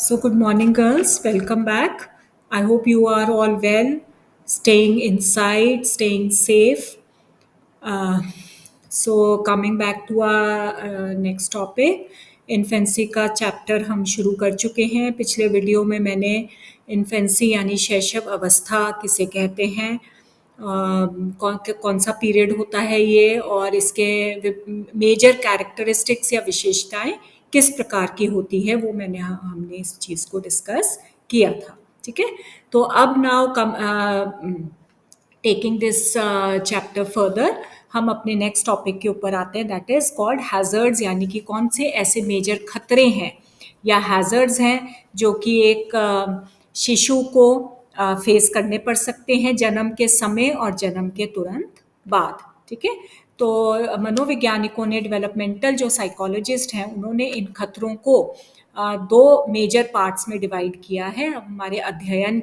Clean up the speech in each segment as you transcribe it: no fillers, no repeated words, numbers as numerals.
So, good morning, girls. Welcome back. I hope you are all well, staying inside, staying safe. Uh, coming back to our next topic, infancy का chapter हम शुरू कर चुके हैं. पिछले video में मैंने इन्फेंसी यानी शैशव अवस्था किसे कहते हैं, कौन सा पीरियड होता है ये, और इसके मेजर कैरेक्टरिस्टिक्स या विशेषताएं किस प्रकार की होती है, वो हमने इस चीज़ को डिस्कस किया था. ठीक है, तो अब now come taking this chapter further, हम अपने नेक्स्ट टॉपिक के ऊपर आते हैं. दैट इज कॉल्ड हैजर्ड्स, यानी कि कौन से ऐसे मेजर खतरे हैं या हैजर्ड्स हैं जो कि एक शिशु को फेस करने पड़ सकते हैं जन्म के समय और जन्म के तुरंत बाद. ठीक है, तो मनोवैज्ञानिकों ने, डेवलपमेंटल जो साइकोलॉजिस्ट हैं, उन्होंने इन खतरों को दो मेजर पार्ट्स में डिवाइड किया है हमारे अध्ययन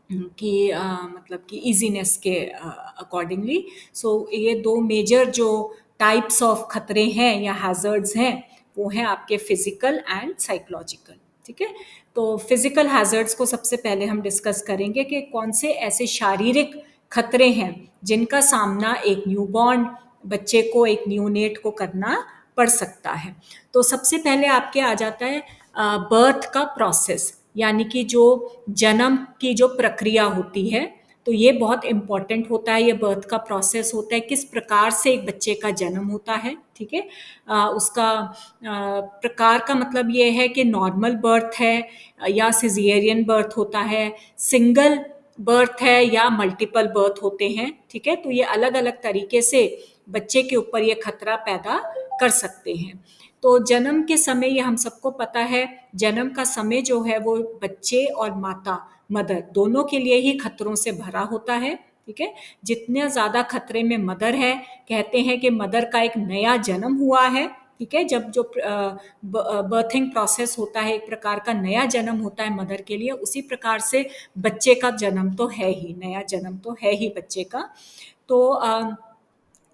मतलब कि इजीनेस के अकॉर्डिंगली. सो ये दो मेजर जो टाइप्स ऑफ खतरे हैं या हैजर्ड्स हैं, वो हैं आपके फिजिकल एंड साइकोलॉजिकल. ठीक है, तो फिजिकल हैजर्ड्स को सबसे पहले हम डिस्कस करेंगे कि कौन से ऐसे शारीरिक खतरे हैं जिनका सामना एक न्यूबॉर्न बच्चे को, एक न्यूनेट को करना पड़ सकता है. तो सबसे पहले आपके आ जाता है बर्थ का प्रोसेस, यानी कि जो जन्म की जो प्रक्रिया होती है. तो ये बहुत इम्पॉर्टेंट होता है, ये बर्थ का प्रोसेस होता है, किस प्रकार से एक बच्चे का जन्म होता है. ठीक है, उसका प्रकार का मतलब ये है कि नॉर्मल बर्थ है या सिजेरियन बर्थ होता है, सिंगल बर्थ है या मल्टीपल बर्थ होते हैं. ठीक है, तो ये अलग अलग तरीके से बच्चे के ऊपर ये खतरा पैदा कर सकते हैं. तो जन्म के समय, ये हम सबको पता है, जन्म का समय जो है वो बच्चे और माता, मदर, दोनों के लिए ही खतरों से भरा होता है. ठीक है, जितने ज़्यादा खतरे में मदर है, कहते हैं कि मदर का एक नया जन्म हुआ है. ठीक है, जब जो बर्थिंग प्रोसेस होता है, एक प्रकार का नया जन्म होता है मदर के लिए, उसी प्रकार से बच्चे का जन्म तो है ही, नया जन्म तो है ही बच्चे का. तो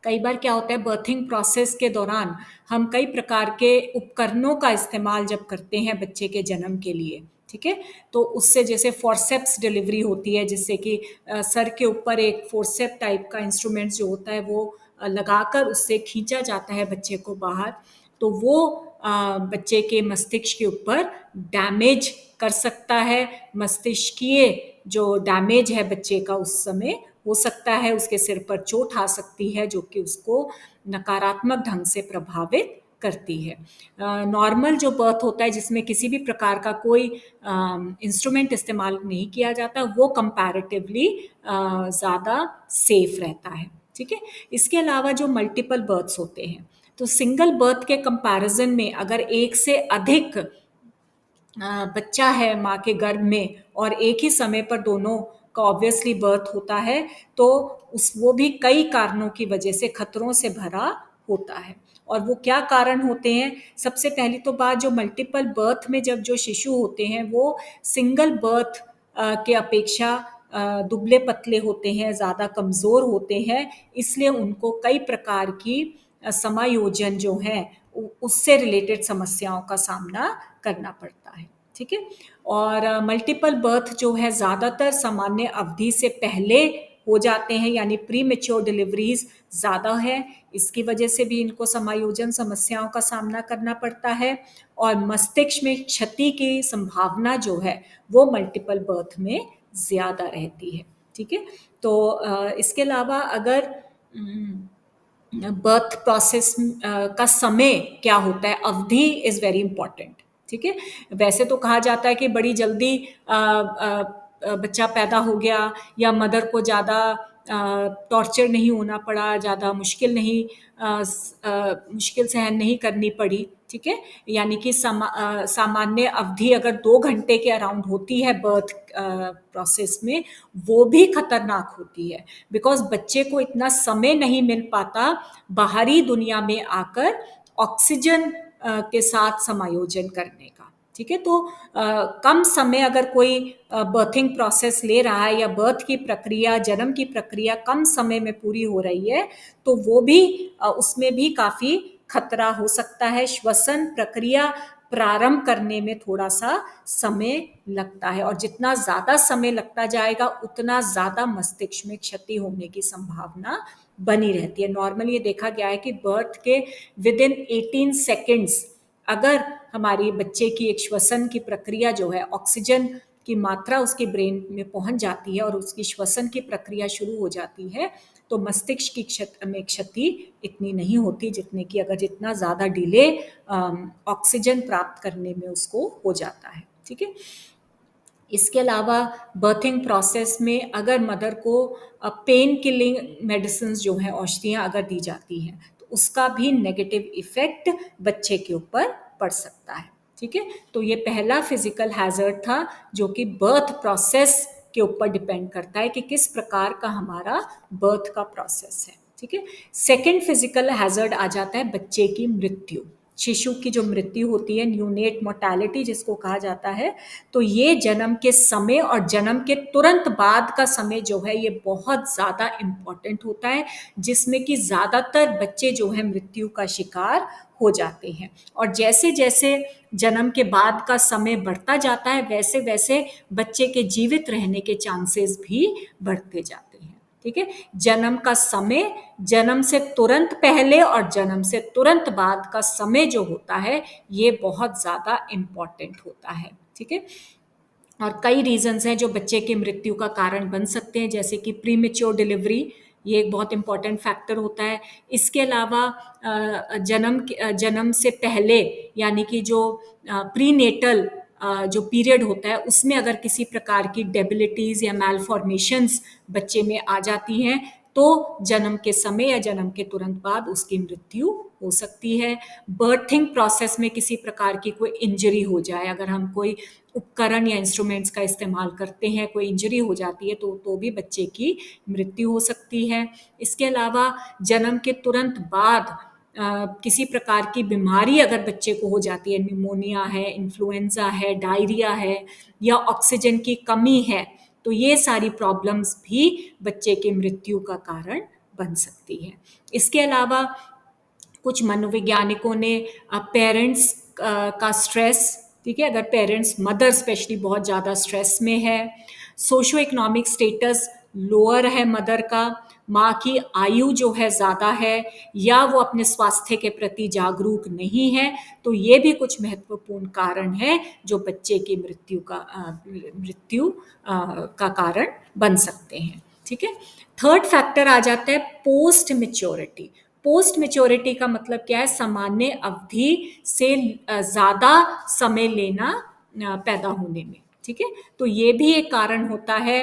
कई बार क्या होता है, बर्थिंग प्रोसेस के दौरान हम कई प्रकार के उपकरणों का इस्तेमाल जब करते हैं बच्चे के जन्म के लिए. ठीक है, तो उससे जैसे फोर्सेप्स डिलीवरी होती है, जिससे कि सर के ऊपर एक फोर्सेप टाइप का इंस्ट्रूमेंट जो होता है वो लगाकर उससे खींचा जाता है बच्चे को बाहर. तो वो बच्चे के मस्तिष्क के ऊपर डैमेज कर सकता है. मस्तिष्कीय जो डैमेज है बच्चे का उस समय हो सकता है, उसके सिर पर चोट आ सकती है जो कि उसको नकारात्मक ढंग से प्रभावित करती है. नॉर्मल जो बर्थ होता है, जिसमें किसी भी प्रकार का कोई इंस्ट्रूमेंट इस्तेमाल नहीं किया जाता, वो कंपैरेटिवली ज़्यादा सेफ रहता है. ठीक है, इसके अलावा जो मल्टीपल बर्थ्स होते हैं, तो सिंगल बर्थ के कंपैरिजन में अगर एक से अधिक बच्चा है माँ के गर्भ में और एक ही समय पर दोनों का ऑब्वियसली बर्थ होता है, तो वो भी कई कारणों की वजह से खतरों से भरा होता है. और वो क्या कारण होते हैं? सबसे पहली तो बात, जो मल्टीपल बर्थ में जब जो शिशु होते हैं वो सिंगल बर्थ के अपेक्षा दुबले पतले होते हैं, ज़्यादा कमज़ोर होते हैं, इसलिए उनको कई प्रकार की समायोजन जो है उससे रिलेटेड समस्याओं का सामना करना पड़ता है. ठीक है, और मल्टीपल बर्थ जो है ज़्यादातर सामान्य अवधि से पहले हो जाते हैं, यानी प्री मेच्योर डिलीवरीज ज़्यादा है, इसकी वजह से भी इनको समायोजन समस्याओं का सामना करना पड़ता है. और मस्तिष्क में क्षति की संभावना जो है वो मल्टीपल बर्थ में ज़्यादा रहती है. ठीक है, तो इसके अलावा अगर बर्थ प्रोसेस का समय क्या होता है, अवधि इज़ वेरी इंपॉर्टेंट. ठीक है, वैसे तो कहा जाता है कि बड़ी जल्दी बच्चा पैदा हो गया या मदर को ज़्यादा टॉर्चर नहीं होना पड़ा, ज़्यादा मुश्किल सहन नहीं करनी पड़ी. ठीक है, यानी कि सामान्य अवधि अगर 2 घंटे के अराउंड होती है बर्थ प्रोसेस में, वो भी खतरनाक होती है, बिकॉज बच्चे को इतना समय नहीं मिल पाता बाहरी दुनिया में आकर ऑक्सीजन के साथ समायोजन करने का. ठीक है, तो कम समय अगर कोई बर्थिंग प्रोसेस ले रहा है या बर्थ की प्रक्रिया, जन्म की प्रक्रिया कम समय में पूरी हो रही है, तो वो भी उसमें भी काफ़ी खतरा हो सकता है. श्वसन प्रक्रिया प्रारंभ करने में थोड़ा सा समय लगता है, और जितना ज़्यादा समय लगता जाएगा उतना ज़्यादा मस्तिष्क में क्षति होने की संभावना बनी रहती है। नॉर्मली ये देखा गया है कि बर्थ के विदिन 18 सेकेंड्स अगर हमारी बच्चे की एक श्वसन की प्रक्रिया जो है, ऑक्सीजन की मात्रा उसके ब्रेन में पहुंच जाती है और उसकी श्वसन की प्रक्रिया शुरू हो जाती है, तो मस्तिष्क की क्षति इतनी नहीं होती जितने की अगर जितना ज़्यादा डिले ऑक्सीजन प्राप्त करने में उसको हो जाता है। ठीक है। इसके अलावा बर्थिंग प्रोसेस में अगर मदर को पेन किलिंग मेडिसिन जो है, औषधियाँ अगर दी जाती हैं, तो उसका भी नेगेटिव इफेक्ट बच्चे के ऊपर पड़ सकता है। ठीक है। तो ये पहला फिजिकल हैजर्ड था जो कि बर्थ प्रोसेस के ऊपर डिपेंड करता है कि किस प्रकार का हमारा बर्थ का प्रोसेस है। ठीक है। सेकेंड फिजिकल हैजर्ड आ जाता है बच्चे की मृत्यु, शिशु की जो मृत्यु होती है, न्यूनेट मोर्टेलिटी जिसको कहा जाता है। तो ये जन्म के समय और जन्म के तुरंत बाद का समय जो है ये बहुत ज़्यादा इम्पॉर्टेंट होता है, जिसमें कि ज़्यादातर बच्चे जो है मृत्यु का शिकार हो जाते हैं। और जैसे जैसे जन्म के बाद का समय बढ़ता जाता है वैसे वैसे बच्चे के जीवित रहने के चांसेस भी बढ़ते जाते हैं। ठीक है। जन्म का समय, जन्म से तुरंत पहले और जन्म से तुरंत बाद का समय जो होता है ये बहुत ज़्यादा इम्पॉर्टेंट होता है। ठीक है। और कई रीजंस हैं जो बच्चे की मृत्यु का कारण बन सकते हैं, जैसे कि प्रीमेच्योर डिलीवरी, ये एक बहुत इंपॉर्टेंट फैक्टर होता है। इसके अलावा जन्म से पहले यानी कि जो प्रीनेटल जो पीरियड होता है उसमें अगर किसी प्रकार की डेबिलिटीज़ या मैलफॉर्मेशंस बच्चे में आ जाती हैं तो जन्म के समय या जन्म के तुरंत बाद उसकी मृत्यु हो सकती है। बर्थिंग प्रोसेस में किसी प्रकार की कोई इंजरी हो जाए, अगर हम कोई उपकरण या इंस्ट्रूमेंट्स का इस्तेमाल करते हैं, कोई इंजरी हो जाती है तो भी बच्चे की मृत्यु हो सकती है। इसके अलावा जन्म के तुरंत बाद किसी प्रकार की बीमारी अगर बच्चे को हो जाती है, निमोनिया है, इन्फ्लुएंजा है, डायरिया है या ऑक्सीजन की कमी है, तो ये सारी प्रॉब्लम्स भी बच्चे की मृत्यु का कारण बन सकती है। इसके अलावा कुछ मनोवैज्ञानिकों ने पेरेंट्स का स्ट्रेस, ठीक है, अगर पेरेंट्स मदर स्पेशली बहुत ज़्यादा स्ट्रेस में है, सोशो इकोनॉमिक स्टेटस लोअर है मदर का, माँ की आयु जो है ज़्यादा है या वो अपने स्वास्थ्य के प्रति जागरूक नहीं है, तो ये भी कुछ महत्वपूर्ण कारण है जो बच्चे की मृत्यु का कारण बन सकते हैं। ठीक है। थर्ड फैक्टर आ जाता है पोस्ट मेच्योरिटी। पोस्ट मेच्योरिटी का मतलब क्या है? सामान्य अवधि से ज़्यादा समय लेना पैदा होने में। ठीक है। तो ये भी एक कारण होता है,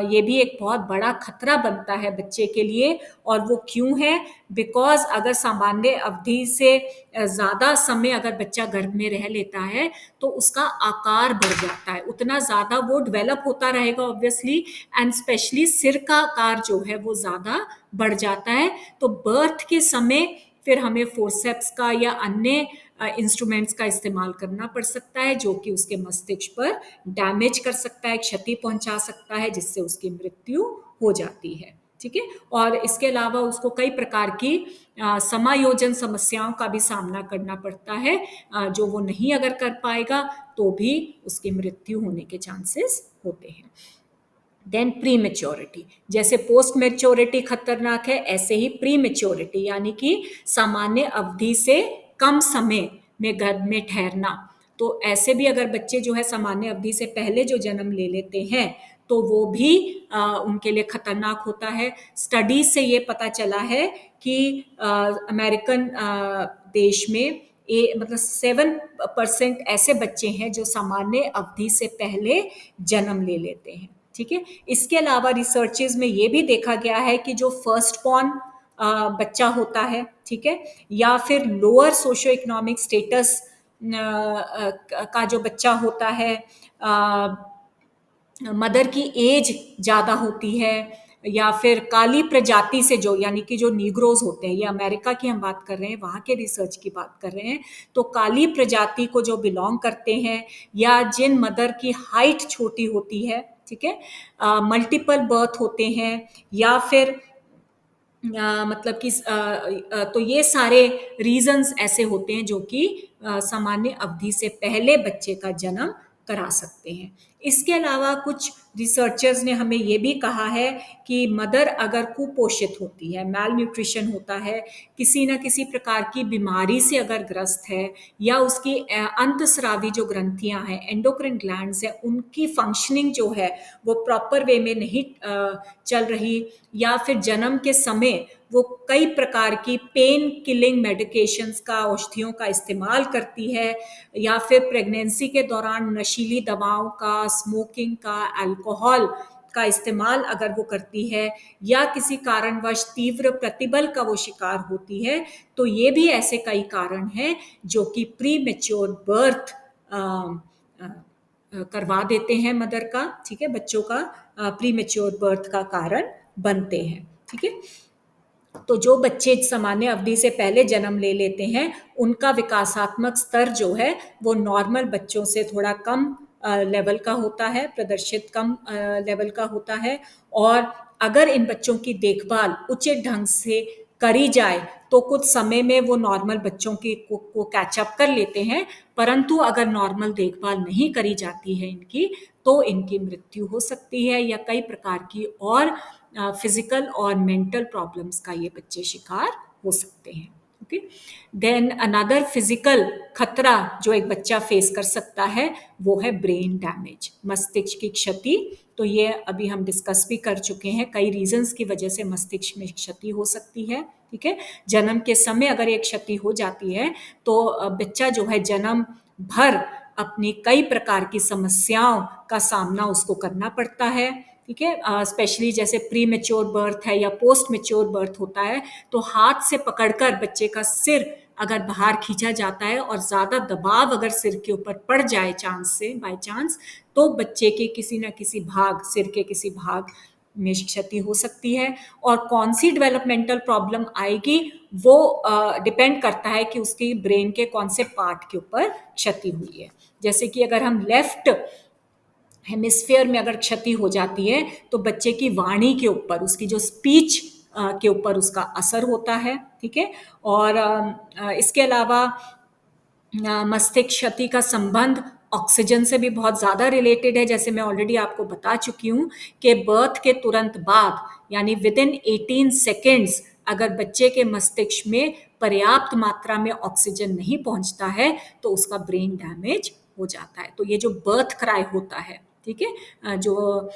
ये भी एक बहुत बड़ा खतरा बनता है बच्चे के लिए। और वो क्यों है? बिकॉज अगर सामान्य अवधि से ज़्यादा समय अगर बच्चा गर्भ में रह लेता है तो उसका आकार बढ़ जाता है, उतना ज़्यादा वो डेवलप होता रहेगा ऑब्वियसली, एंड स्पेशली सिर का आकार जो है वो ज़्यादा बढ़ जाता है। तो बर्थ के समय फिर हमें फोर्सेप्स का या अन्य इंस्ट्रूमेंट्स का इस्तेमाल करना पड़ सकता है जो कि उसके मस्तिष्क पर डैमेज कर सकता है, क्षति पहुंचा सकता है, जिससे उसकी मृत्यु हो जाती है। ठीक है। और इसके अलावा उसको कई प्रकार की समायोजन समस्याओं का भी सामना करना पड़ता है, जो वो नहीं अगर कर पाएगा तो भी उसकी मृत्यु होने के चांसेस होते हैं। देन प्री मेच्योरिटी, जैसे पोस्ट मेच्योरिटी खतरनाक है ऐसे ही प्री मेच्योरिटी यानी कि सामान्य अवधि से कम समय में गर्भ में ठहरना, तो ऐसे भी अगर बच्चे जो है सामान्य अवधि से पहले जो जन्म ले लेते हैं तो वो भी उनके लिए खतरनाक होता है। स्टडीज से ये पता चला है कि अमेरिकन देश में मतलब 7% ऐसे बच्चे हैं जो सामान्य अवधि से पहले जन्म ले लेते हैं। ठीक है। इसके अलावा रिसर्चेज में ये भी देखा गया है कि जो फर्स्ट बॉर्न बच्चा होता है, ठीक है, या फिर लोअर सोशो इकोनॉमिक स्टेटस का जो बच्चा होता है, मदर की एज ज़्यादा होती है, या फिर काली प्रजाति से जो यानी कि जो नीग्रोज होते हैं, ये अमेरिका की हम बात कर रहे हैं, वहाँ के रिसर्च की बात कर रहे हैं, तो काली प्रजाति को जो बिलोंग करते हैं या जिन मदर की हाइट छोटी होती है, ठीक है, मल्टीपल बर्थ होते हैं, या फिर मतलब कि तो ये सारे रीजंस ऐसे होते हैं जो कि सामान्य अवधि से पहले बच्चे का जन्म करा सकते हैं। इसके अलावा कुछ रिसर्चर्स ने हमें ये भी कहा है कि मदर अगर कुपोषित होती है, मैल न्यूट्रिशन होता है, किसी न किसी प्रकार की बीमारी से अगर ग्रस्त है, या उसकी अंतस्रावी जो ग्रंथियां हैं, एंडोक्रिन ग्लैंड्स हैं, उनकी फंक्शनिंग जो है वो प्रॉपर वे में नहीं चल रही, या फिर जन्म के समय वो कई प्रकार की पेन किलिंग मेडिकेशंस का, औषधियों का इस्तेमाल करती है, या फिर प्रेगनेंसी के दौरान नशीली दवाओं का, स्मोकिंग का, अल्कोहल का इस्तेमाल अगर वो करती है, या किसी कारणवश तीव्र प्रतिबल का वो शिकार होती है, तो ये भी ऐसे कई कारण हैं जो कि प्री मेच्योर बर्थ करवा देते हैं मदर का, ठीक है, बच्चों का प्री मेच्योर बर्थ का कारण बनते हैं। ठीक है, तो जो बच्चे सामान्य अवधि से पहले जन्म ले लेते हैं, उनका विकासात्मक स्तर जो है वो नॉर्मल बच्चों से थोड़ा कम लेवल का होता है, प्रदर्शित कम लेवल का होता है। और अगर इन बच्चों की देखभाल उचित ढंग से करी जाए तो कुछ समय में वो नॉर्मल बच्चों की को कैचअप कर लेते हैं, परंतु अगर नॉर्मल देखभाल नहीं करी जाती है इनकी, तो इनकी मृत्यु हो सकती है, या कई प्रकार की और फिजिकल और मेंटल प्रॉब्लम्स का ये बच्चे शिकार हो सकते हैं। ओके, देन अनदर फिजिकल खतरा जो एक बच्चा फेस कर सकता है वो है ब्रेन डैमेज, मस्तिष्क की क्षति। तो ये अभी हम डिस्कस भी कर चुके हैं, कई रीजंस की वजह से मस्तिष्क में क्षति हो सकती है। ठीक है, जन्म के समय अगर एक क्षति हो जाती है तो बच्चा जो है जन्म भर अपनी कई प्रकार की समस्याओं का सामना उसको करना पड़ता है। ठीक है, स्पेशली जैसे प्री मेच्योर बर्थ है या पोस्ट मेच्योर बर्थ होता है, तो हाथ से पकड़कर बच्चे का सिर अगर बाहर खींचा जाता है और ज़्यादा दबाव अगर सिर के ऊपर पड़ जाए चांस से, बाय चांस, तो बच्चे के किसी न किसी भाग, सिर के किसी भाग में क्षति हो सकती है। और कौन सी डेवलपमेंटल प्रॉब्लम आएगी वो डिपेंड करता है कि उसकी ब्रेन के कौन से पार्ट के ऊपर क्षति हुई है। जैसे कि अगर हम लेफ्ट हेमिस्फीयर में अगर क्षति हो जाती है तो बच्चे की वाणी के ऊपर, उसकी जो स्पीच के ऊपर उसका असर होता है। ठीक है, और इसके अलावा मस्तिष्क क्षति का संबंध ऑक्सीजन से भी बहुत ज़्यादा रिलेटेड है। जैसे मैं ऑलरेडी आपको बता चुकी हूँ कि बर्थ के तुरंत बाद, यानी विद इन 18 सेकेंड्स, अगर बच्चे के मस्तिष्क में पर्याप्त मात्रा में ऑक्सीजन नहीं पहुंचता है तो उसका ब्रेन डैमेज हो जाता है। तो ये जो बर्थ क्राई होता है, ठीक है, जो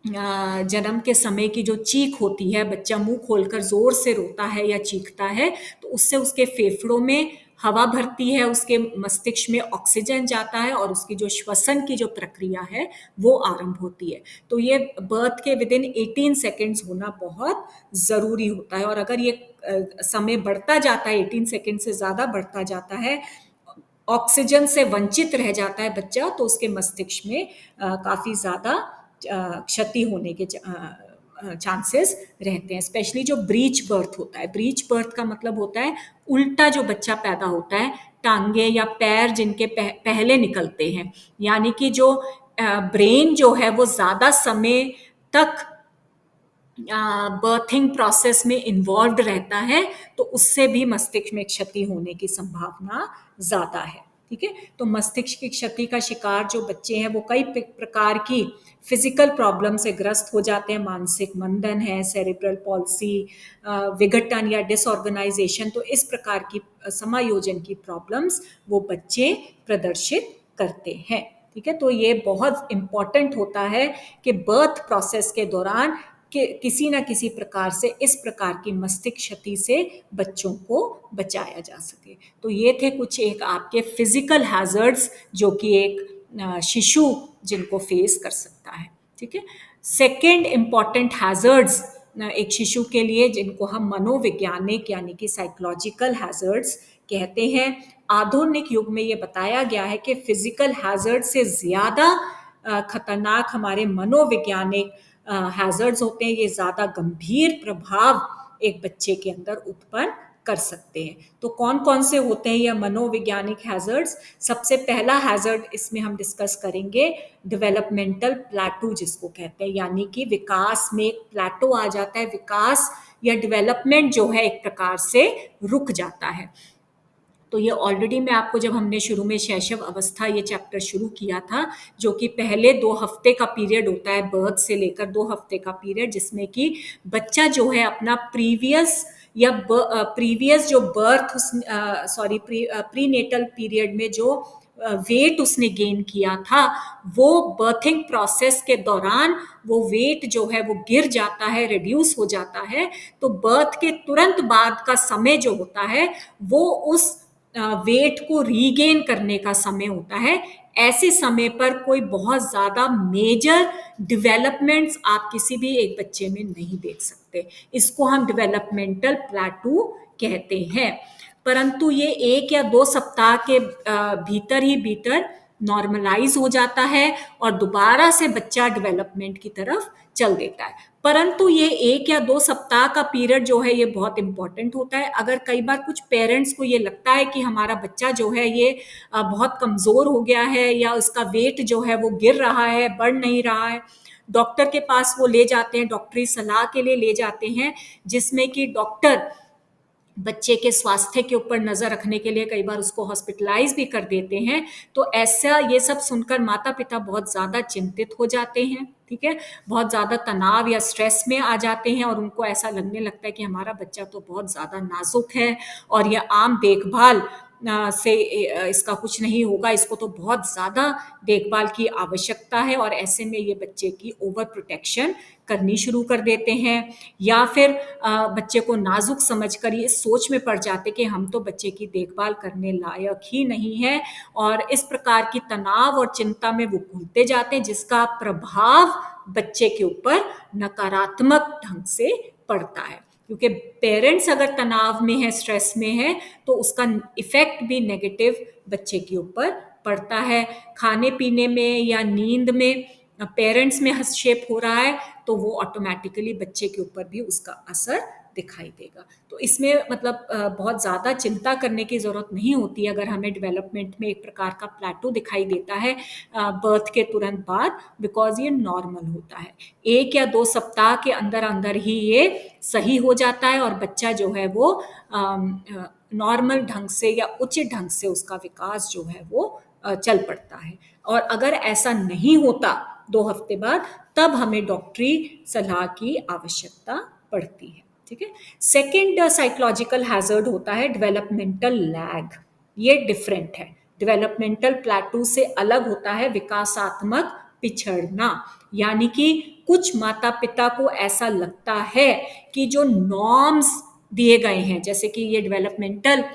जन्म के समय की जो चीख होती है, बच्चा मुंह खोलकर जोर से रोता है या चीखता है, तो उससे उसके फेफड़ों में हवा भरती है, उसके मस्तिष्क में ऑक्सीजन जाता है और उसकी जो श्वसन की जो प्रक्रिया है वो आरंभ होती है। तो ये बर्थ के विद इन 18 सेकेंड्स होना बहुत ज़रूरी होता है। और अगर ये समय बढ़ता जाता है, 18 सेकेंड से ज़्यादा बढ़ता जाता है, ऑक्सीजन से वंचित रह जाता है बच्चा, तो उसके मस्तिष्क में काफ़ी ज़्यादा क्षति होने के चांसेस रहते हैं। स्पेशली जो ब्रीच बर्थ होता है, ब्रीच बर्थ का मतलब होता है उल्टा जो बच्चा पैदा होता है, टांगे या पैर जिनके पहले निकलते हैं, यानी कि जो ब्रेन जो है वो ज़्यादा समय तक बर्थिंग प्रोसेस में इन्वॉल्व रहता है, तो उससे भी मस्तिष्क में क्षति होने की संभावना ज़्यादा है। ठीक है, तो मस्तिष्क की क्षति का शिकार जो बच्चे हैं वो कई प्रकार की फिजिकल प्रॉब्लम से ग्रस्त हो जाते हैं। मानसिक मंदन है, सेरेब्रल पॉल्सी, विघटन या डिसऑर्गेनाइजेशन, तो इस प्रकार की समायोजन की प्रॉब्लम्स वो बच्चे प्रदर्शित करते हैं। ठीक है, तो ये बहुत इम्पॉर्टेंट होता है कि बर्थ प्रोसेस के दौरान कि किसी न किसी प्रकार से इस प्रकार की मस्तिष्क क्षति से बच्चों को बचाया जा सके। तो ये थे कुछ एक आपके फिजिकल हैजर्ड्स जो कि एक शिशु जिनको फेस कर सकता है। ठीक है, सेकेंड इम्पॉर्टेंट हैजर्ड्स एक शिशु के लिए जिनको हम मनोवैज्ञानिक यानी कि साइकोलॉजिकल हैजर्ड्स कहते हैं। आधुनिक युग में ये बताया गया है कि फिजिकल हैजर्ड से ज़्यादा खतरनाक हमारे मनोवैज्ञानिक हैजर्ड्स होते हैं। ये ज़्यादा गंभीर प्रभाव एक बच्चे के अंदर उत्पन्न कर सकते हैं। तो कौन कौन से होते हैं ये मनोवैज्ञानिक हैज़र्ड्स? सबसे पहला हैज़र्ड इसमें हम डिस्कस करेंगे डेवलपमेंटल प्लेटू जिसको कहते हैं, यानी कि विकास में एक प्लेटो आ जाता है, विकास या डेवलपमेंट जो है एक प्रकार से रुक जाता है। तो ये ऑलरेडी मैं आपको जब हमने शुरू में शैशव अवस्था ये चैप्टर शुरू किया था, जो कि पहले 2 हफ्ते का पीरियड होता है, बर्थ से लेकर 2 हफ्ते का पीरियड, जिसमें कि बच्चा जो है अपना प्रीवियस जो बर्थ प्रीनेटल पीरियड में जो वेट उसने गेन किया था, वो बर्थिंग प्रोसेस के दौरान वो वेट जो है वो गिर जाता है, रिड्यूस हो जाता है। तो बर्थ के तुरंत बाद का समय जो होता है वो उस वेट को रीगेन करने का समय होता है। ऐसे समय पर कोई बहुत ज्यादा मेजर डेवलपमेंट्स आप किसी भी एक बच्चे में नहीं देख सकते। इसको हम डेवलपमेंटल प्लेटू कहते हैं। परंतु ये 1 या 2 सप्ताह के भीतर ही भीतर नॉर्मलाइज हो जाता है और दोबारा से बच्चा डेवलपमेंट की तरफ चल देता है। परंतु ये 1 या 2 सप्ताह का पीरियड जो है ये बहुत इंपॉर्टेंट होता है। अगर कई बार कुछ पेरेंट्स को ये लगता है कि हमारा बच्चा जो है ये बहुत कमजोर हो गया है या उसका वेट जो है वो गिर रहा है, बढ़ नहीं रहा है, डॉक्टर के पास वो ले जाते हैं, डॉक्टरी सलाह के लिए ले जाते हैं, जिसमें कि डॉक्टर बच्चे के स्वास्थ्य के ऊपर नजर रखने के लिए कई बार उसको हॉस्पिटलाइज भी कर देते हैं। तो ऐसा ये सब सुनकर माता पिता बहुत ज्यादा चिंतित हो जाते हैं, ठीक है, बहुत ज्यादा तनाव या स्ट्रेस में आ जाते हैं और उनको ऐसा लगने लगता है कि हमारा बच्चा तो बहुत ज्यादा नाजुक है और ये आम देखभाल से इसका कुछ नहीं होगा, इसको तो बहुत ज्यादा देखभाल की आवश्यकता है। और ऐसे में ये बच्चे की ओवर प्रोटेक्शन करनी शुरू कर देते हैं, या फिर बच्चे को नाजुक समझकर ये सोच में पड़ जाते कि हम तो बच्चे की देखभाल करने लायक ही नहीं है, और इस प्रकार की तनाव और चिंता में वो घुलते जाते हैं, जिसका प्रभाव बच्चे के ऊपर नकारात्मक ढंग से पड़ता है। क्योंकि पेरेंट्स अगर तनाव में है, स्ट्रेस में है, तो उसका इफेक्ट भी नेगेटिव बच्चे के ऊपर पड़ता है। खाने पीने में या नींद में पेरेंट्स में हस्तक्षेप हो रहा है तो वो ऑटोमेटिकली बच्चे के ऊपर भी उसका असर दिखाई देगा। तो इसमें मतलब बहुत ज़्यादा चिंता करने की ज़रूरत नहीं होती अगर हमें डेवलपमेंट में एक प्रकार का प्लेटू दिखाई देता है बर्थ के तुरंत बाद, बिकॉज ये नॉर्मल होता है। 1 या 2 सप्ताह के अंदर अंदर ही ये सही हो जाता है और बच्चा जो है वो नॉर्मल ढंग से या उचित ढंग से उसका विकास जो है वो चल पड़ता है। और अगर ऐसा नहीं होता 2 हफ्ते बाद, तब हमें डॉक्टरी सलाह की आवश्यकता पड़ती है, ठीक है। सेकेंड साइकोलॉजिकल हैजर्ड होता है डेवलपमेंटल लैग। ये डिफरेंट है, डेवलपमेंटल प्लेटू से अलग होता है विकासात्मक पिछड़ना। यानी कि कुछ माता पिता को ऐसा लगता है कि जो नॉर्म्स दिए गए हैं, जैसे कि ये डेवलपमेंटल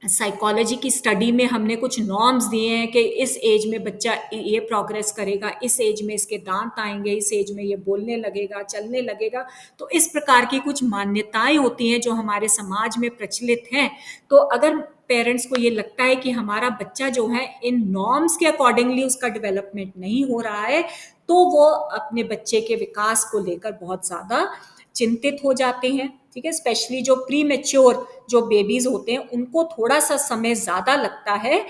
साइकोलॉजी की स्टडी में हमने कुछ नॉर्म्स दिए हैं कि इस एज में बच्चा ये प्रोग्रेस करेगा, इस एज में इसके दांत आएंगे, इस एज में ये बोलने लगेगा, चलने लगेगा। तो इस प्रकार की कुछ मान्यताएं होती हैं जो हमारे समाज में प्रचलित हैं। तो अगर पेरेंट्स को ये लगता है कि हमारा बच्चा जो है इन नॉर्म्स के अकॉर्डिंगली उसका डेवलपमेंट नहीं हो रहा है, तो वो अपने बच्चे के विकास को लेकर बहुत ज़्यादा चिंतित हो जाते हैं, ठीक है। स्पेशली जो प्री मेच्योर जो बेबीज होते हैं उनको थोड़ा सा समय ज़्यादा लगता है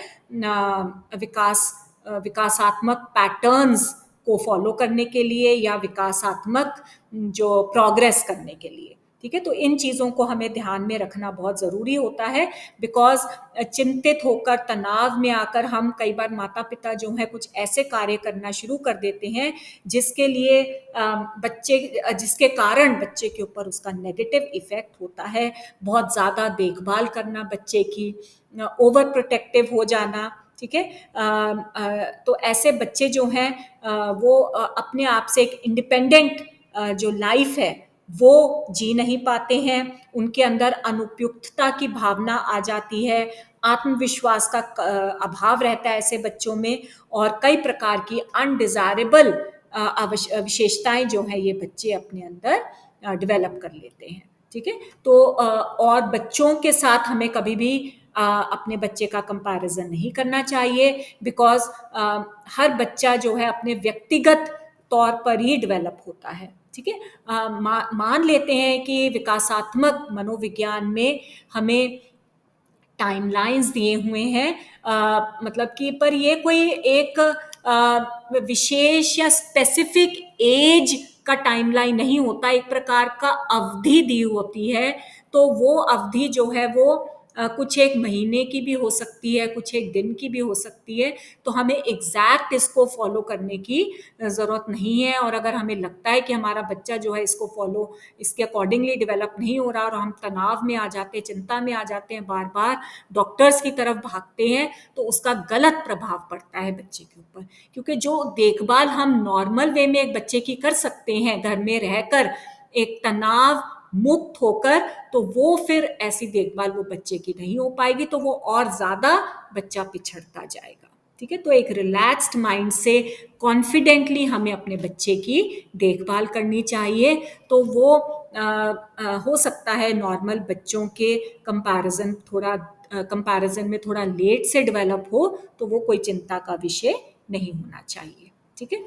विकासात्मक पैटर्न्स को फॉलो करने के लिए या विकासात्मक जो प्रोग्रेस करने के लिए, ठीक है। तो इन चीज़ों को हमें ध्यान में रखना बहुत ज़रूरी होता है, बिकॉज चिंतित होकर तनाव में आकर हम कई बार माता पिता जो है कुछ ऐसे कार्य करना शुरू कर देते हैं जिसके लिए जिसके कारण बच्चे के ऊपर उसका नेगेटिव इफेक्ट होता है। बहुत ज़्यादा देखभाल करना बच्चे की, ओवर प्रोटेक्टिव हो जाना, ठीक है। तो ऐसे बच्चे जो हैं वो अपने आप से एक इंडिपेंडेंट जो लाइफ है वो जी नहीं पाते हैं। उनके अंदर अनुपयुक्तता की भावना आ जाती है, आत्मविश्वास का अभाव रहता है ऐसे बच्चों में, और कई प्रकार की अनडिजायरेबल विशेषताएं जो है ये बच्चे अपने अंदर डेवलप कर लेते हैं, ठीक है। तो और बच्चों के साथ हमें कभी भी अपने बच्चे का कंपैरिजन नहीं करना चाहिए, बिकॉज हर बच्चा जो है अपने व्यक्तिगत तौर पर ही डेवलप होता है, ठीक है। मान लेते हैं कि विकासात्मक मनोविज्ञान में हमें टाइमलाइंस दिए हुए हैं, मतलब कि पर ये कोई एक विशेष या स्पेसिफिक एज का टाइमलाइन नहीं होता, एक प्रकार का अवधि दी होती है। तो वो अवधि जो है वो कुछ एक महीने की भी हो सकती है, कुछ एक दिन की भी हो सकती है। तो हमें एग्जैक्ट इसको फॉलो करने की ज़रूरत नहीं है। और अगर हमें लगता है कि हमारा बच्चा जो है इसको फॉलो, इसके अकॉर्डिंगली डेवलप नहीं हो रहा और हम तनाव में आ जाते हैं, चिंता में आ जाते हैं, बार बार डॉक्टर्स की तरफ भागते हैं, तो उसका गलत प्रभाव पड़ता है बच्चे के ऊपर। क्योंकि जो देखभाल हम नॉर्मल वे में एक बच्चे की कर सकते हैं घर में रहकर, एक तनाव मुक्त होकर, तो वो फिर ऐसी देखभाल वो बच्चे की नहीं हो पाएगी, तो वो और ज्यादा बच्चा पिछड़ता जाएगा। ठीक है। तो एक रिलैक्स्ड माइंड से कॉन्फिडेंटली हमें अपने बच्चे की देखभाल करनी चाहिए। तो वो हो सकता है नॉर्मल बच्चों के कंपैरिजन में थोड़ा लेट से डेवलप हो, तो वो कोई चिंता का विषय नहीं होना चाहिए। ठीक है।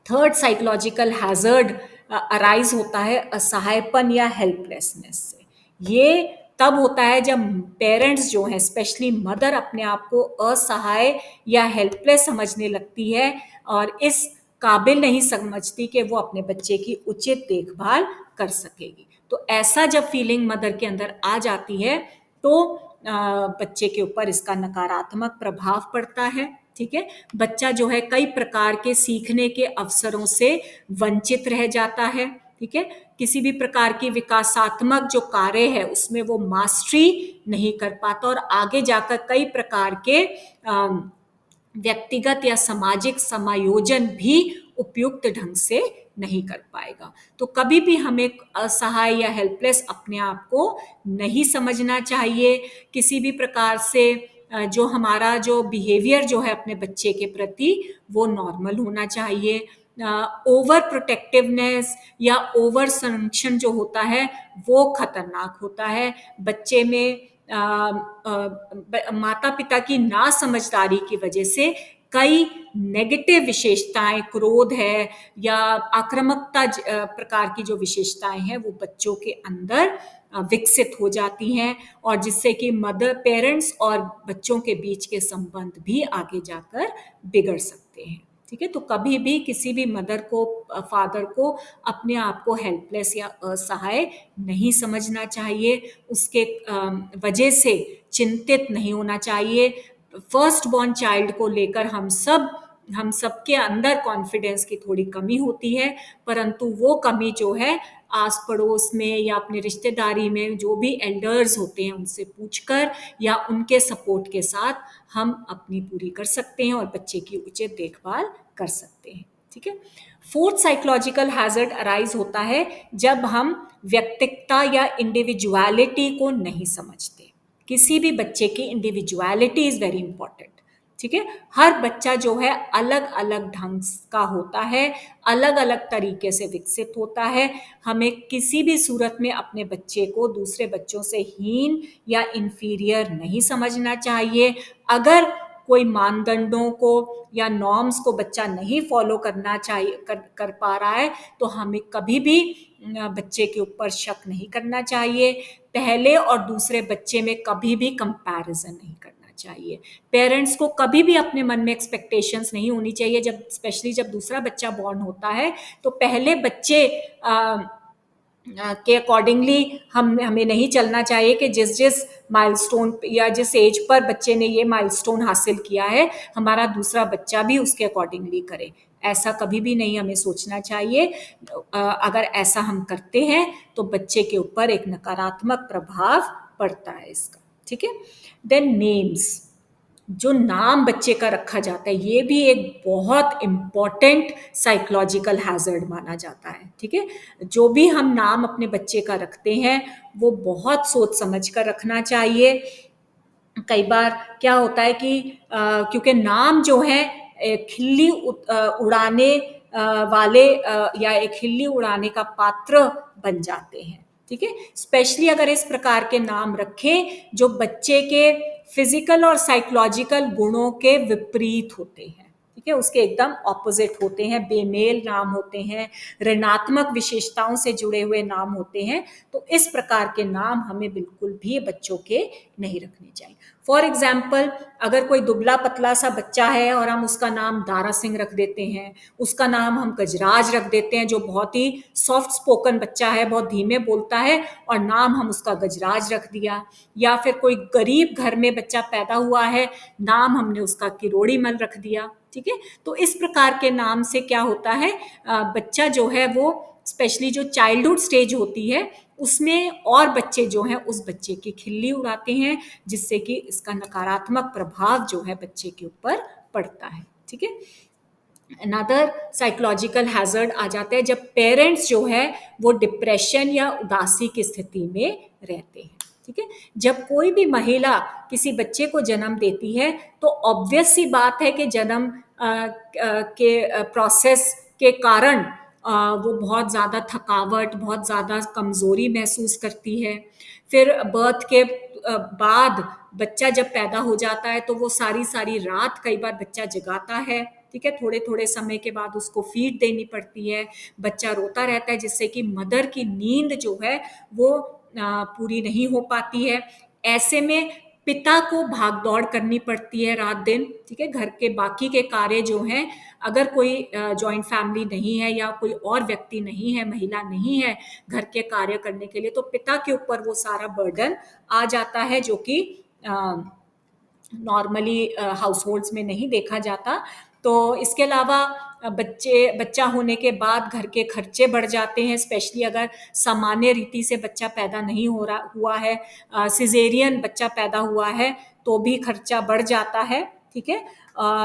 थर्ड साइकोलॉजिकल हैजर्ड अराइज होता है असहायपन या हेल्पलेसनेस से। ये तब होता है जब पेरेंट्स जो हैं, स्पेशली मदर, अपने आप को असहाय या हेल्पलेस समझने लगती है और इस काबिल नहीं समझती कि वो अपने बच्चे की उचित देखभाल कर सकेगी। तो ऐसा जब फीलिंग मदर के अंदर आ जाती है, तो बच्चे के ऊपर इसका नकारात्मक प्रभाव पड़ता है। ठीक है। बच्चा जो है कई प्रकार के सीखने के अवसरों से वंचित रह जाता है। ठीक है। किसी भी प्रकार की विकासात्मक जो कार्य है उसमें वो मास्टरी नहीं कर पाता और आगे जाकर कई प्रकार के व्यक्तिगत या सामाजिक समायोजन भी उपयुक्त ढंग से नहीं कर पाएगा। तो कभी भी हमें असहाय या हेल्पलेस अपने आप को नहीं समझना चाहिए। किसी भी प्रकार से जो हमारा जो बिहेवियर जो है अपने बच्चे के प्रति, वो नॉर्मल होना चाहिए। ओवर प्रोटेक्टिवनेस या ओवर संरक्षण जो होता है वो खतरनाक होता है। बच्चे में माता पिता की ना समझदारी की वजह से कई नेगेटिव विशेषताएं, क्रोध है या आक्रामकता प्रकार की जो विशेषताएं हैं वो बच्चों के अंदर विकसित हो जाती हैं, और जिससे कि मदर, पेरेंट्स और बच्चों के बीच के संबंध भी आगे जाकर बिगड़ सकते हैं। ठीक है। तो कभी भी किसी भी मदर को, फादर को अपने आप को हेल्पलेस या असहाय नहीं समझना चाहिए, उसके वजह से चिंतित नहीं होना चाहिए। फर्स्ट बॉर्न चाइल्ड को लेकर हम सबके अंदर कॉन्फिडेंस की थोड़ी कमी होती है, परंतु वो कमी जो है आस पड़ोस में या अपने रिश्तेदारी में जो भी एल्डर्स होते हैं उनसे पूछकर या उनके सपोर्ट के साथ हम अपनी पूरी कर सकते हैं और बच्चे की उचित देखभाल कर सकते हैं। ठीक है। फोर्थ साइकोलॉजिकल हैजर्ड अराइज होता है जब हम व्यक्तिगता या इंडिविजुअलिटी को नहीं समझते। किसी भी बच्चे की इंडिविजुअलिटी इज वेरी इंपॉर्टेंट। ठीक है। हर बच्चा जो है अलग अलग ढंग का होता है, अलग अलग तरीके से विकसित होता है। हमें किसी भी सूरत में अपने बच्चे को दूसरे बच्चों से हीन या इंफीरियर नहीं समझना चाहिए। अगर कोई मानदंडों को या नॉर्म्स को बच्चा नहीं फॉलो करना चाहिए, कर पा रहा है, तो हमें कभी भी बच्चे के ऊपर शक नहीं करना चाहिए। पहले और दूसरे बच्चे में कभी भी कंपैरिजन नहीं करना चाहिए। पेरेंट्स को कभी भी अपने मन में एक्सपेक्टेशंस नहीं होनी चाहिए। जब स्पेशली जब दूसरा बच्चा बॉर्न होता है, तो पहले बच्चे के अकॉर्डिंगली हमें नहीं चलना चाहिए कि जिस जिस माइलस्टोन या जिस एज पर बच्चे ने ये माइलस्टोन हासिल किया है, हमारा दूसरा बच्चा भी उसके अकॉर्डिंगली करे। ऐसा कभी भी नहीं हमें सोचना चाहिए। अगर ऐसा हम करते हैं तो बच्चे के ऊपर एक नकारात्मक प्रभाव पड़ता है इसका। ठीक है। देन नेम्स, जो नाम बच्चे का रखा जाता है, ये भी एक बहुत इम्पॉर्टेंट साइकोलॉजिकल हैजर्ड माना जाता है। ठीक है। जो भी हम नाम अपने बच्चे का रखते हैं वो बहुत सोच समझ कर रखना चाहिए। कई बार क्या होता है कि क्योंकि नाम जो है खिल्ली उड़ाने वाले या एक खिल्ली उड़ाने का पात्र बन जाते हैं। ठीक है। स्पेशली अगर इस प्रकार के नाम रखें जो बच्चे के फिजिकल और साइकोलॉजिकल गुणों के विपरीत होते हैं। ठीक है, उसके एकदम ऑपोजिट होते हैं, बेमेल नाम होते हैं, ऋणात्मक विशेषताओं से जुड़े हुए नाम होते हैं। तो इस प्रकार के नाम हमें बिल्कुल भी बच्चों के नहीं रखने चाहिए। फॉर एग्जाम्पल, अगर कोई दुबला पतला सा बच्चा है और हम उसका नाम दारा सिंह रख देते हैं, उसका नाम हम गजराज रख देते हैं, जो बहुत ही सॉफ्ट स्पोकन बच्चा है, बहुत धीमे बोलता है, और नाम हम उसका गजराज रख दिया। या फिर कोई गरीब घर में बच्चा पैदा हुआ है, नाम हमने उसका किरोड़ी मल रख दिया। ठीक है, तो इस प्रकार के नाम से क्या होता है, बच्चा जो है वो स्पेशली जो चाइल्डहुड स्टेज होती है उसमें और बच्चे जो हैं उस बच्चे की खिल्ली उड़ाते हैं, जिससे कि इसका नकारात्मक प्रभाव जो है बच्चे के ऊपर पड़ता है। ठीक है, अनदर साइकोलॉजिकल हैजर्ड आ जाता है जब पेरेंट्स जो है वो डिप्रेशन या उदासी की स्थिति में रहते हैं। ठीक है, जब कोई भी महिला किसी बच्चे को जन्म देती है तो ऑब्वियस सी बात है कि जन्म के प्रोसेस के कारण वो बहुत ज़्यादा थकावट, बहुत ज़्यादा कमज़ोरी महसूस करती है। फिर बर्थ के बाद बच्चा जब पैदा हो जाता है तो वो सारी सारी रात कई बार बच्चा जगाता है। ठीक है, थोड़े थोड़े समय के बाद उसको फीड देनी पड़ती है, बच्चा रोता रहता है, जिससे कि मदर की नींद जो है वो पूरी नहीं हो पाती है। ऐसे में पिता को भाग दौड़ करनी पड़ती है रात दिन। ठीक है, घर के बाकी के कार्य जो हैं, अगर कोई जॉइंट फैमिली नहीं है या कोई और व्यक्ति नहीं है, महिला नहीं है घर के कार्य करने के लिए, तो पिता के ऊपर वो सारा बर्डन आ जाता है, जो कि नॉर्मली हाउस होल्ड्स में नहीं देखा जाता। तो इसके अलावा बच्चा होने के बाद घर के खर्चे बढ़ जाते हैं, स्पेशली अगर सामान्य रीति से बच्चा पैदा नहीं हुआ है, सिजेरियन बच्चा पैदा हुआ है, तो भी खर्चा बढ़ जाता है। ठीक है,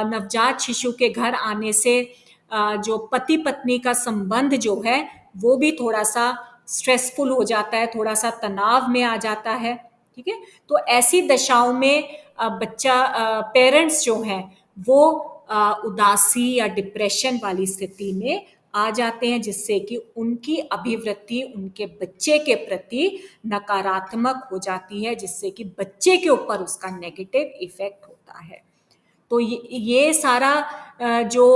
नवजात शिशु के घर आने से जो पति पत्नी का संबंध जो है वो भी थोड़ा सा स्ट्रेसफुल हो जाता है, थोड़ा सा तनाव में आ जाता है। ठीक है, तो ऐसी दशाओं में बच्चा पेरेंट्स जो हैं वो उदासी या डिप्रेशन वाली स्थिति में आ जाते हैं, जिससे कि उनकी अभिवृत्ति उनके बच्चे के प्रति नकारात्मक हो जाती है, जिससे कि बच्चे के ऊपर उसका नेगेटिव इफेक्ट होता है। तो ये सारा जो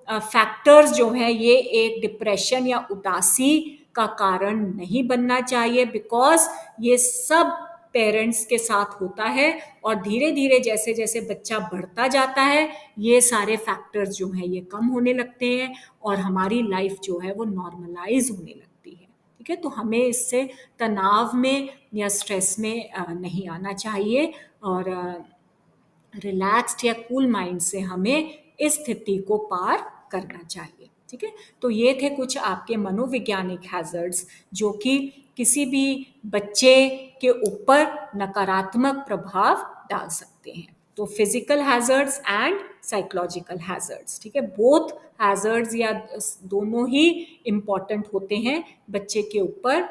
फैक्टर्स जो हैं ये एक डिप्रेशन या उदासी का कारण नहीं बनना चाहिए, बिकॉज ये सब पेरेंट्स के साथ होता है, और धीरे धीरे जैसे जैसे बच्चा बढ़ता जाता है ये सारे फैक्टर्स जो हैं ये कम होने लगते हैं और हमारी लाइफ जो है वो नॉर्मलाइज होने लगती है। ठीक है, तो हमें इससे तनाव में या स्ट्रेस में नहीं आना चाहिए, और रिलैक्स्ड या कूल माइंड से हमें इस स्थिति को पार करना चाहिए। ठीक है, तो ये थे कुछ आपके मनोवैज्ञानिक हैजर्ड्स जो कि किसी भी बच्चे के ऊपर नकारात्मक प्रभाव डाल सकते हैं। तो physical hazards and psychological hazards, ठीक है, बोथ हैजर्ड्स या दोनों ही इम्पॉर्टेंट होते हैं, बच्चे के ऊपर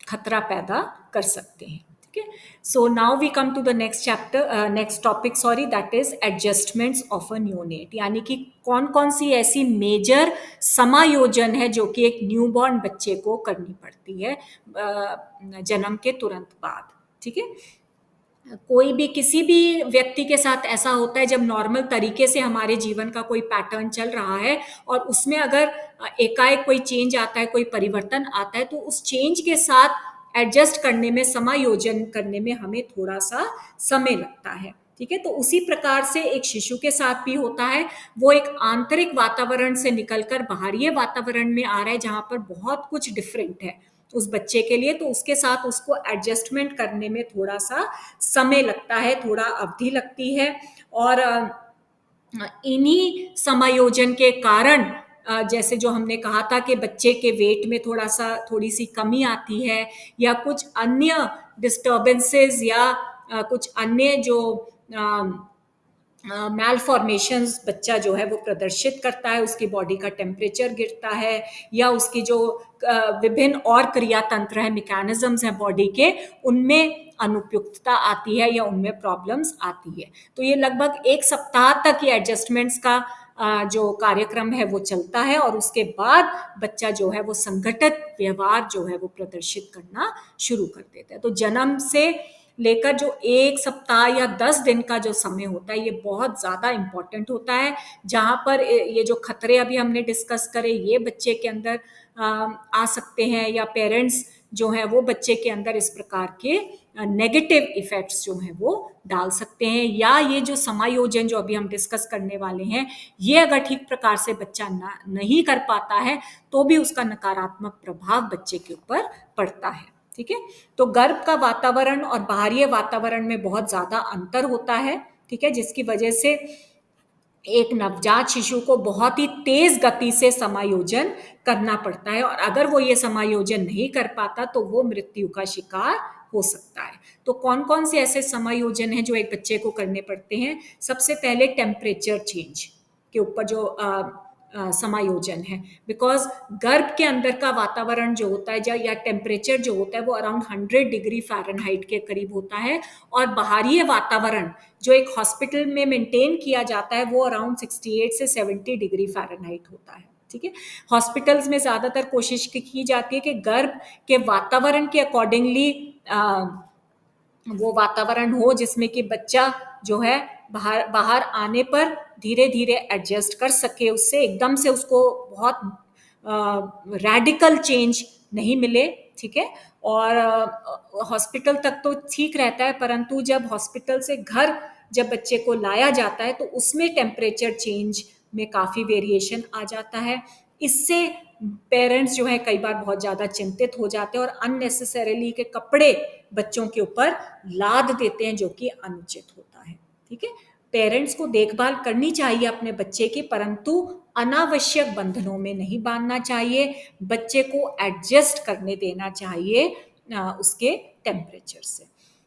खतरा पैदा कर सकते हैं। ठीक है, so now we come to the next chapter, next topic sorry, that is adjustments of a neonate, यानी कि कौन कौन सी ऐसी मेजर समायोजन है जो कि एक न्यूबॉर्न बच्चे को करनी पड़ती है जन्म के तुरंत बाद। ठीक है, कोई भी किसी भी व्यक्ति के साथ ऐसा होता है जब नॉर्मल तरीके से हमारे जीवन का कोई पैटर्न चल रहा है और उसमें अगर एकाएक कोई चेंज आता है, कोई परिवर्तन आता है, तो उस चेंज के साथ एडजस्ट करने में, समायोजन करने में हमें थोड़ा सा समय लगता है। ठीक है, तो उसी प्रकार से एक शिशु के साथ भी होता है। वो एक आंतरिक वातावरण से निकलकर बाहरी वातावरण में आ रहा है जहां पर बहुत कुछ डिफरेंट है उस बच्चे के लिए, तो उसके साथ उसको एडजस्टमेंट करने में थोड़ा सा समय लगता है, थोड़ा अवधि लगती है। और इन्हीं समायोजन के कारण जैसे जो हमने कहा था कि बच्चे के वेट में थोड़ी सी कमी आती है, या कुछ अन्य डिस्टर्बेंसेस या कुछ अन्य जो मैलफॉर्मेशंस बच्चा जो है वो प्रदर्शित करता है, उसकी बॉडी का टेम्परेचर गिरता है, या उसकी जो विभिन्न और क्रिया तंत्र है, मैकेनिज्म्स हैं बॉडी के, उनमें अनुपयुक्तता आती है या उनमें प्रॉब्लम्स आती है। तो ये लगभग 1 सप्ताह तक ये एडजस्टमेंट्स का जो कार्यक्रम है वो चलता है, और उसके बाद बच्चा जो है वो संगठित व्यवहार जो है वो प्रदर्शित करना शुरू कर देता है। तो जन्म से लेकर जो 1 सप्ताह या 10 दिन का जो समय होता है, ये बहुत ज़्यादा इम्पोर्टेंट होता है, जहाँ पर ये जो खतरे अभी हमने डिस्कस करे, ये बच्चे के अंदर आ सकते हैं, या पेरेंट्स जो हैं वो बच्चे के अंदर इस प्रकार के नेगेटिव इफ़ेक्ट्स जो हैं वो डाल सकते हैं, या ये जो समायोजन जो अभी हम डिस्कस करने वाले हैं, ये अगर ठीक प्रकार से बच्चा नहीं कर पाता है, तो भी उसका नकारात्मक प्रभाव बच्चे के ऊपर पड़ता है। ठीक है, तो गर्भ का वातावरण और बाहरी वातावरण में बहुत ज़्यादा अंतर होता है। ठीक है, जिसकी वजह से एक नवजात शिशु को बहुत ही तेज गति से समायोजन करना पड़ता है, और अगर वो ये समायोजन नहीं कर पाता तो वो मृत्यु का शिकार हो सकता है। तो कौन कौन से ऐसे समायोजन हैं जो एक बच्चे को करने पड़ते हैं? सबसे पहले टेम्परेचर चेंज के ऊपर जो समायोजन है, बिकॉज गर्भ के अंदर का वातावरण जो होता है या टेम्परेचर जो होता है वो अराउंड 100 डिग्री फ़ारेनहाइट के करीब होता है, और बाहरी वातावरण जो एक हॉस्पिटल में मेंटेन किया जाता है वो अराउंड 68 से 70 डिग्री फ़ारेनहाइट होता है। ठीक है, हॉस्पिटल्स में ज़्यादातर कोशिश की जाती है कि गर्भ के वातावरण के अकॉर्डिंगली वो वातावरण हो जिसमें कि बच्चा जो है बाहर बाहर आने पर धीरे धीरे एडजस्ट कर सके, उससे एकदम से उसको बहुत रैडिकल चेंज नहीं मिले। ठीक है, और हॉस्पिटल तक तो ठीक रहता है, परंतु जब हॉस्पिटल से घर जब बच्चे को लाया जाता है तो उसमें टेम्परेचर चेंज में काफ़ी वेरिएशन आ जाता है। इससे पेरेंट्स जो है कई बार बहुत ज़्यादा चिंतित हो जाते हैं और अननेसेसरीली के कपड़े बच्चों के ऊपर लाद देते हैं, जो कि अनुचित होता है। ठीक है, पेरेंट्स को देखभाल करनी चाहिए अपने बच्चे की, परंतु अनावश्यक बंधनों में नहीं बांधना चाहिए, बच्चे को एडजस्ट करने देना चाहिए उसके टेम्परेचर से।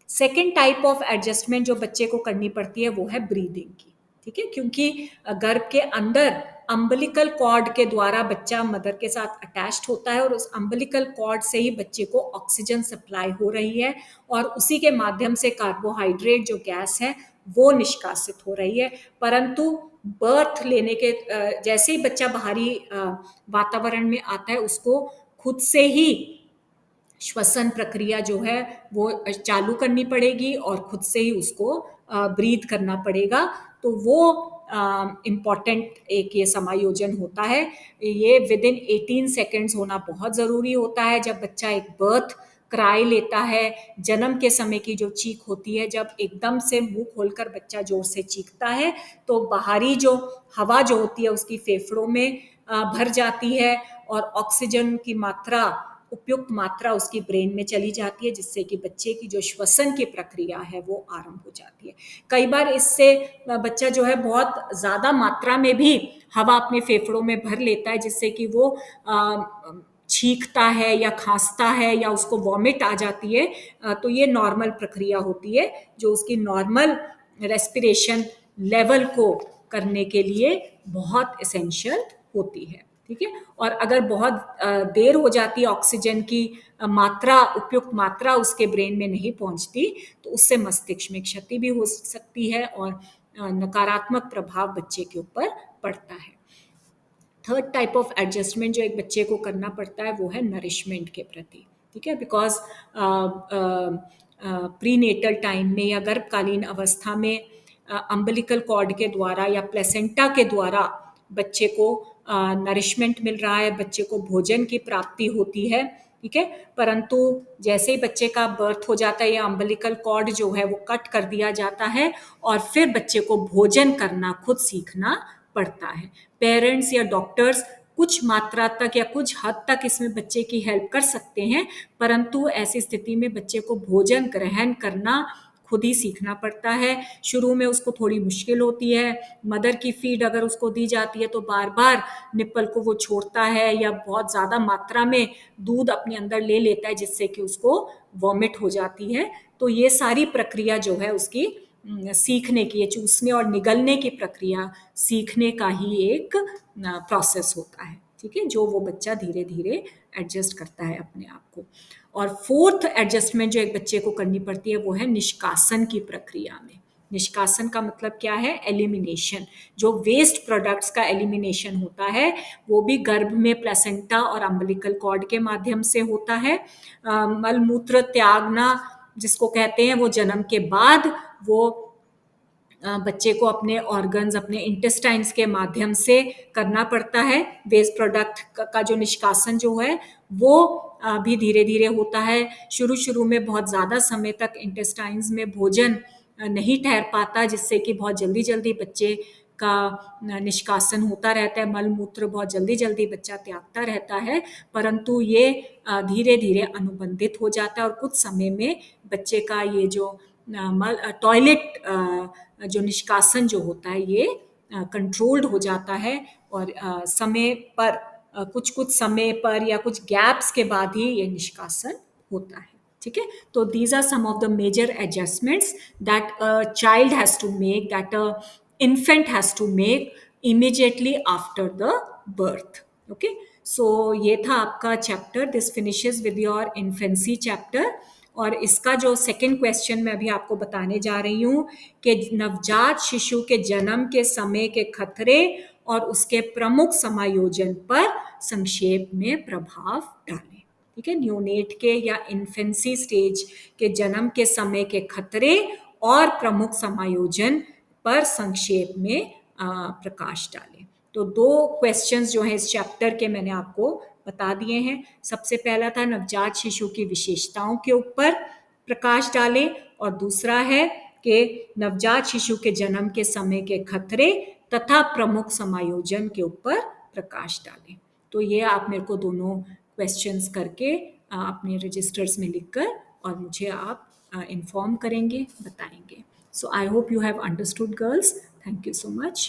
सेकेंड टाइप ऑफ एडजस्टमेंट जो बच्चे को करनी पड़ती है वो है ब्रीदिंग की। ठीक है, क्योंकि गर्भ के अंदर अम्बिलिकल कॉर्ड के द्वारा बच्चा मदर के साथ अटैच्ड होता है, और उस अम्बिलिकल कॉर्ड से ही बच्चे को ऑक्सीजन सप्लाई हो रही है, और उसी के माध्यम से कार्बोहाइड्रेट जो गैस है वो निष्कासित हो रही है। परंतु बर्थ लेने के जैसे ही बच्चा बाहरी वातावरण में आता है, उसको खुद से ही श्वसन प्रक्रिया जो है वो चालू करनी पड़ेगी, और खुद से ही उसको ब्रीथ करना पड़ेगा। तो वो इम्पॉर्टेंट एक ये समायोजन होता है। ये विद इन 18 सेकेंड्स होना बहुत ज़रूरी होता है। जब बच्चा एक बर्थ क्राई लेता है, जन्म के समय की जो चीख होती है, जब एकदम से मुंह खोलकर बच्चा जोर से चीखता है, तो बाहरी जो हवा जो होती है उसकी फेफड़ों में भर जाती है, और ऑक्सीजन की मात्रा, उपयुक्त मात्रा उसकी ब्रेन में चली जाती है, जिससे कि बच्चे की जो श्वसन की प्रक्रिया है वो आरंभ हो जाती है। कई बार इससे बच्चा जो है बहुत ज़्यादा मात्रा में भी हवा अपने फेफड़ों में भर लेता है, जिससे कि वो छींकता है या खांसता है या उसको वॉमिट आ जाती है। तो ये नॉर्मल प्रक्रिया होती है जो उसकी नॉर्मल रेस्पिरेशन लेवल को करने के लिए बहुत एसेंशियल होती है। ठीक है, और अगर बहुत देर हो जाती है, ऑक्सीजन की मात्रा, उपयुक्त मात्रा उसके ब्रेन में नहीं पहुंचती, तो उससे मस्तिष्क में क्षति भी हो सकती है और नकारात्मक प्रभाव बच्चे के ऊपर पड़ता है। थर्ड टाइप ऑफ एडजस्टमेंट जो एक बच्चे को करना पड़ता है वो है नरिशमेंट के प्रति। ठीक है, बिकॉज प्रीनेटल टाइम में या गर्भकालीन अवस्था में अम्बिलिकल कॉर्ड के द्वारा या प्लेसेंटा के द्वारा बच्चे को नरिशमेंट मिल रहा है, बच्चे को भोजन की प्राप्ति होती है। ठीक है, परंतु जैसे ही बच्चे का बर्थ हो जाता है या अम्बिलिकल कॉर्ड जो है वो कट कर दिया जाता है, और फिर बच्चे को भोजन करना खुद सीखना पड़ता है। पेरेंट्स या डॉक्टर्स कुछ मात्रा तक या कुछ हद तक इसमें बच्चे की हेल्प कर सकते हैं, परंतु ऐसी स्थिति में बच्चे को भोजन ग्रहण करना खुद ही सीखना पड़ता है। शुरू में उसको थोड़ी मुश्किल होती है, मदर की फीड अगर उसको दी जाती है तो बार बार निप्पल को वो छोड़ता है या बहुत ज़्यादा मात्रा में दूध अपने अंदर ले लेता है, जिससे कि उसको वॉमिट हो जाती है। तो ये सारी प्रक्रिया जो है उसकी सीखने की, चूसने और निगलने की प्रक्रिया सीखने का ही एक प्रोसेस होता है। ठीक है, जो वो बच्चा धीरे धीरे एडजस्ट करता है अपने आप को। और फोर्थ एडजस्टमेंट जो एक बच्चे को करनी पड़ती है वो है निष्कासन की प्रक्रिया में। निष्कासन का मतलब क्या है? एलिमिनेशन। जो वेस्ट प्रोडक्ट्स का एलिमिनेशन होता है वो भी गर्भ में प्लेसेंटा और अम्बिलिकल कॉर्ड के माध्यम से होता है। मलमूत्र त्यागना जिसको कहते हैं वो जन्म के बाद वो बच्चे को अपने ऑर्गन्स अपने इंटेस्टाइन्स के माध्यम से करना पड़ता है। वेस्ट प्रोडक्ट का जो निष्कासन जो है वो भी धीरे धीरे होता है। शुरू शुरू में बहुत ज़्यादा समय तक इंटेस्टाइन्स में भोजन नहीं ठहर पाता, जिससे कि बहुत जल्दी जल्दी बच्चे का निष्कासन होता रहता है, मल मूत्र बहुत जल्दी जल्दी बच्चा त्यागता रहता है, परंतु ये धीरे धीरे अनुबंधित हो जाता है और कुछ समय में बच्चे का ये जो टॉयलेट जो निष्कासन जो होता है ये कंट्रोल्ड हो जाता है और समय पर कुछ कुछ समय पर या कुछ गैप्स के बाद ही ये निष्कासन होता है। ठीक है, तो these are some of the major adjustments that a child has to make, that a infant has to make immediately after the birth. Okay, so ये था आपका chapter, this finishes with your infancy chapter. और इसका जो second question मैं अभी आपको बताने जा रही हूँ कि नवजात शिशु के जन्म के समय के खतरे और उसके प्रमुख समायोजन पर संक्षेप में प्रभाव डालें। ठीक है, न्यूनेट के या इन्फेंसी स्टेज के जन्म के समय के खतरे और प्रमुख समायोजन पर संक्षेप में प्रकाश डालें। तो दो क्वेश्चंस जो हैं इस चैप्टर के मैंने आपको बता दिए हैं। सबसे पहला था नवजात शिशु की विशेषताओं के ऊपर प्रकाश डालें और दूसरा है कि नवजात शिशु के जन्म के समय के खतरे तथा प्रमुख समायोजन के ऊपर प्रकाश डालें। तो ये आप मेरे को दोनों क्वेश्चंस करके अपने रजिस्टर्स में लिखकर और मुझे आप इन्फॉर्म करेंगे, बताएंगे। So I hope you have understood, girls. Thank you so much.